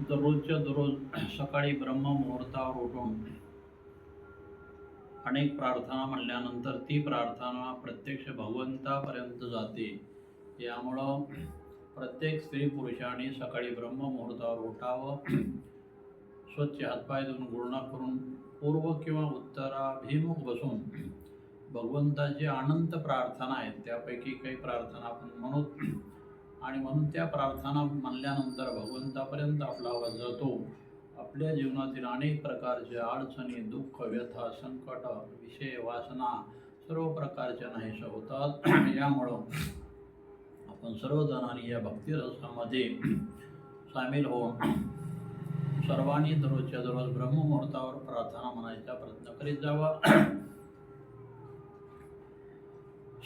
दररोजच्या दररोज सकाळी ब्रह्ममुहूर्तावर उठून अनेक प्रार्थना म्हणल्यानंतर ती प्रार्थना प्रत्यक्ष भगवंतापर्यंत जाते. यामुळं प्रत्येक स्त्री पुरुषांनी सकाळी ब्रह्ममुहूर्तावर उठावं, स्वच्छ हातपाय धुवून गुळणा करून पूर्व किंवा उत्तराभिमुख बसून भगवंताची अनंत प्रार्थना आहेत त्यापैकी काही प्रार्थना आपण म्हणू आणि म्हणून त्या प्रार्थना म्हणल्यानंतर भगवंतापर्यंत आपला आवाज जातो. आपल्या जीवनातील अनेक प्रकारच्या अडचणी, दुःख, व्यथा, संकट, विषय, वासना सर्व प्रकारच्या नाहीशा होतात. यामुळं आपण सर्वजणांनी या भक्तिरसामध्ये सामील होऊन सर्वांनी दररोजच्या दररोज ब्रह्ममुहूर्तावर प्रार्थना म्हणायचा प्रयत्न करीत जावा.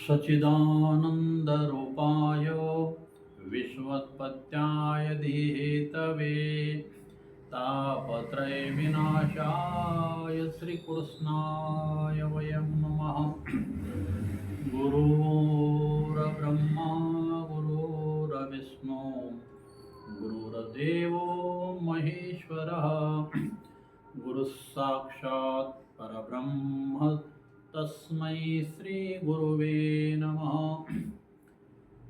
सच्चिदानंद रूपाय विश्वोत्पत्त्याय धीतवे तापत्रय विनाशाय श्रीकृष्णाय वयं नमः. गुरुर्ब्रह्मा गुरुर्विष्णू गुरुर्देवो महेश्वरः गुरुस्साक्षात् परब्रह्म तस्मै श्री गुरुवे नमः.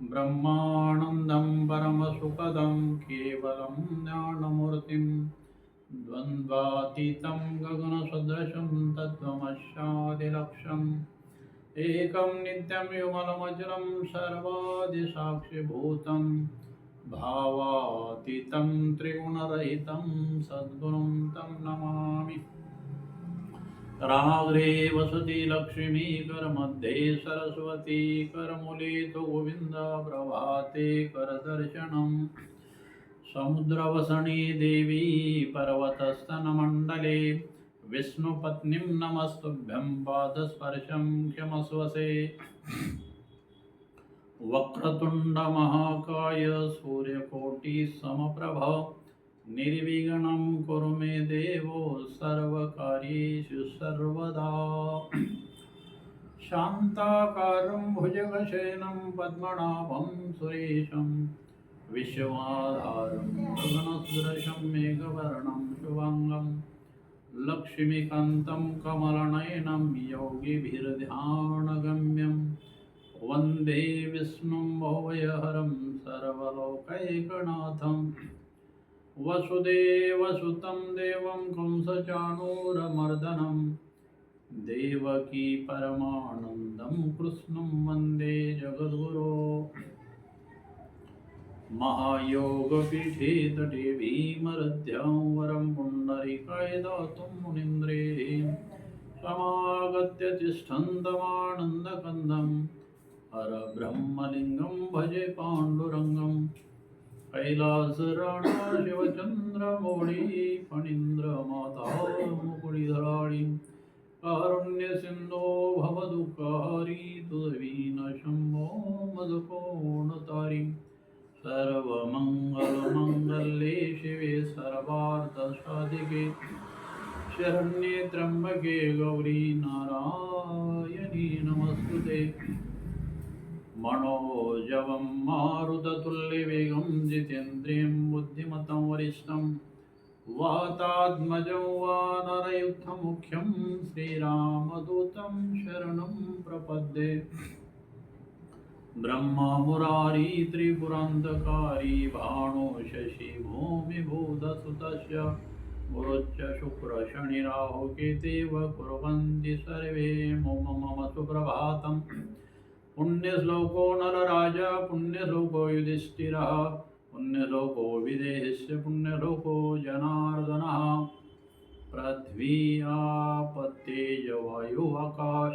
ब्रह्मानन्दं परमसुखदं केवलं ज्ञानमूर्तिं द्वन्द्वातीतं गगनसदृशं तत्त्वमस्यादिलक्ष्यम् एकं नित्यं विमलमचलं सर्वादिसाक्षिभूतं भावातीतं त्रिगुणरहितं सद्गुरुं तं नमामि. राग्रे वसति लक्ष्मी करमध्ये सरस्वती करमूले तु गोविन्द प्रभाते करदर्शनम्. समुद्रवसने देवी पर्वतस्तनमण्डले विष्णुपत्नीं नमस्तुभ्यं पादस्पर्शं क्षमस्वसे. वक्रतुण्ड महाकाय सूर्यकोटिसमप्रभ निर्विघ्नं कुरु मे देवो सर्वकार्येषु सर्वदा. शान्ताकारं भुजगशयनं पद्मनाभं सुरेशं विश्वाधारं गगनसदृशं मेघवर्णं शुभांगं लक्ष्मीकान्तं कमलनयनं योगिभिर्ध्यानगम्यं वन्दे विष्णुं भवभयहरं सर्वलोकैकनाथं. वसुदेवसुतं देवं कंसचाणूरमर्दनं देवकी परमानन्दं कृष्णं वन्दे जगद्गुरो. महायोगपीठे तटे भीमरथ्यां वरं पुण्डरीकाय दातुं मुनीन्द्रे समागत्य तिष्ठन्तमानन्दकन्दं हरब्रह्मलिङ्गं भजे पाण्डुरङ्गं. कैलासराणा शिवचन्द्रमौळी फणीन्द्रमाता मुकुळिधराळी कारुण्यसिन्धो भवदुःखहारी तुदवीनशम्भो मदकोणतारी. सर्वमङ्गलमङ्गल्ये शिवे सर्वार्थसाधिके शरण्ये त्र्यम्बके गौरी नारायणी नमस्तुते. मनोजवं मारुततुल्यवेगं जितेन्द्रियं बुद्धिमतं वरिष्ठं वातात्मजं वानरयुद्धमुख्यं श्रीरामदूतं शरणं प्रपद्ये. ब्रह्मा मुरारी त्रिपुरान्तकारी भाणो शशि भूमिभूतसुतस्य गुरुश्च शुक्र शनि राहु केतव कुर्वन्ति सर्वे मम सुप्रभातम्. पुण्यश्लोको नरराजा पुण्यश्लोको युधिष्ठिरः पुण्यश्लोको विदेहस्य पुण्यश्लोको जनार्दनः. पृथ्वी आप तेज वायु आकाश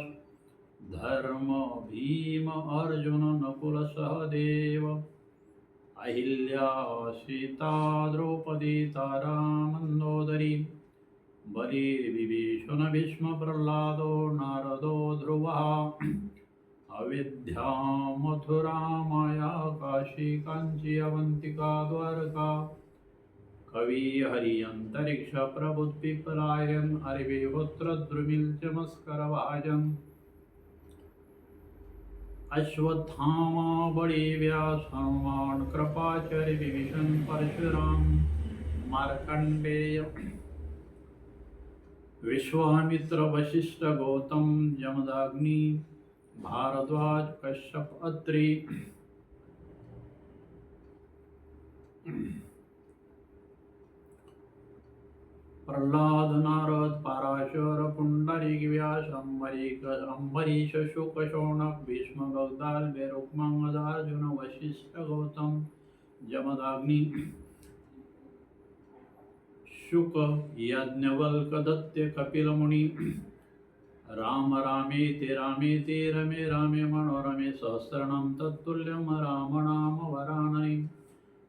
धर्म भीम अर्जुन नकुल सहदेव अहिल्या सीता द्रौपदी तारा मंदोदरी बलिर्विभीषण भीष्म प्रह्लादो नारदो ध्रुवः. अविद्या मथुरा माया काशी कांची अवंतिका द्वारका कवि हरि अंतरिक्ष प्रबुद्ध पिपलायन अरिविहोत्र द्रुमिल चमस्कर भाजन. अश्वत्थामा बळी व्यास हनुमान कृपाचार्य विभीषण परशुराम मार्कंडेय विश्वामित्र वशिष्ठ गौतम जमदाग्नि भारद्वाज कश्यप अत्रि प्रल्हाद नारद पाराशर पुंडरीक व्यास अंबरीश शुक शौनक भीष्म गौताल रुक्मांगद अर्जुन वशिष्ठ गौतम जमदाग्नि शुक याज्ञवल्क दैत्य कपिल मुनि राम रामेति रमे रामे मनोरमे सहस्रनाम तत्तुल्यं राम नाम वरानने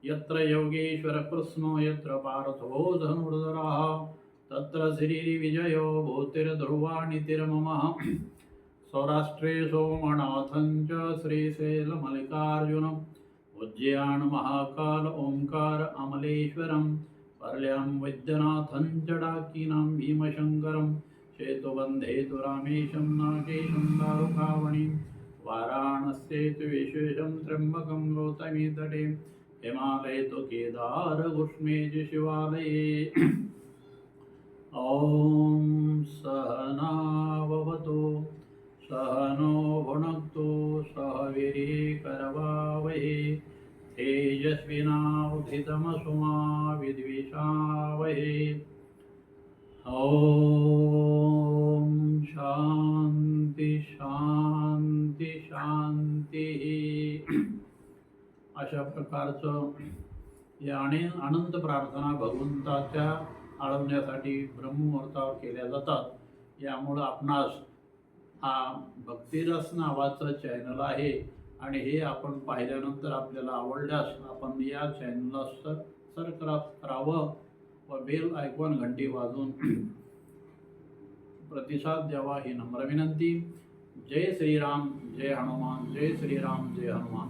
यत्र योगेश्वर कृष्णो यत्र पार्थो धनुर्धरः तत्र श्रीविजयो भूतिर्ध्रुवानितिर्ममः सौराष्ट्रे सोमनाथं च श्रीशैलमल्लिकार्जुनम् उज्जयान महाकाल ओंकार अमलेश्वरं पर्ल्यां वैद्यनाथं च डाकिनां भीमशङ्करं सेतुबन्धे तु रामेशं नागेशं दारुकावणिं वाराणस्ये तु विशेषं त्र्यम्बकं गौतमी तटे हिमालये तु केदार घुष्मे च शिवालये ॐ सहना भवतु सहनो भुनक्तु सह वीर्येकरवावहै तेजस्विनावधीतमस्तु मा विद्विषावहै ॐ शांती शांती शांती। अशा प्रकारचं या अनंत प्रार्थना भगवंताच्या आळवण्यासाठी ब्रह्ममुहूर्तावर केल्या जातात। यामुळं आपणास हा भक्तिरस नावाचं चॅनल आहे आणि हे आपण पाहिल्यानंतर आपल्याला आवडल्यास आपण या चॅनलला सबस्क्राइब करावं व बेल आयकॉन घंटी वाजवून प्रतिसाद द्यावा ही नम्र विनंती। जय श्रीराम जय हनुमान, जय श्रीराम जय हनुमान।